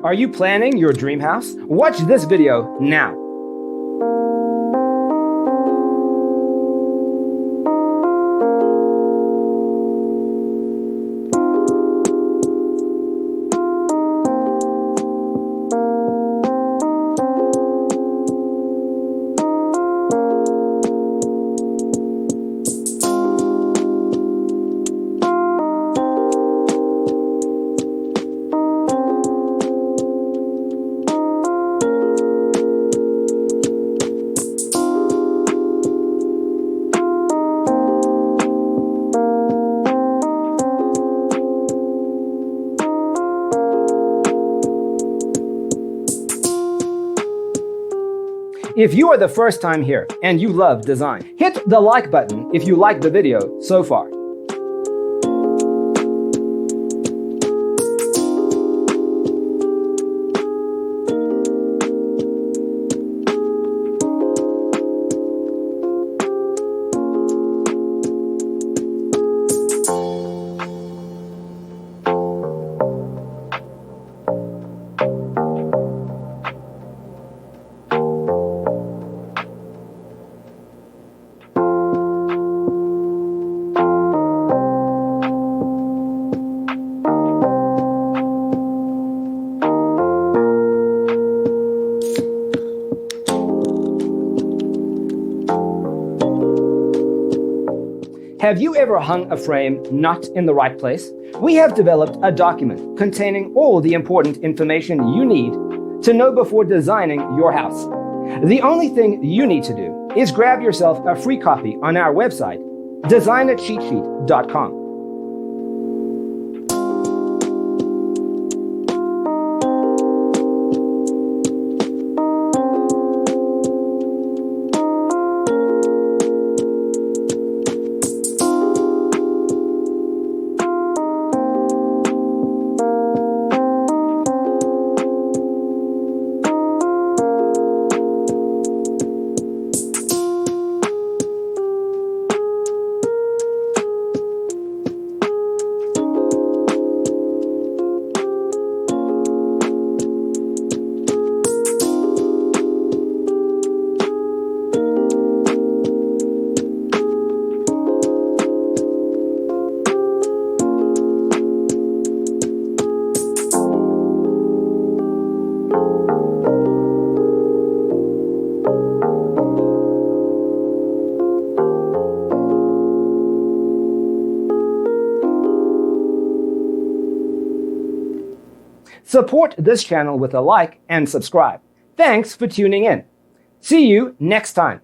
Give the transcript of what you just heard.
Are you planning your dream house? Watch this video now. If you are the first time here and you love design, hit the like button if you like the video so far. Have you ever hung a frame not in the right place? We have developed a document containing all the important information you need to know before designing your house. The only thing you need to do is grab yourself a free copy on our website, designacheatsheet.com. Support this channel with a like and subscribe. Thanks for tuning in. See you next time.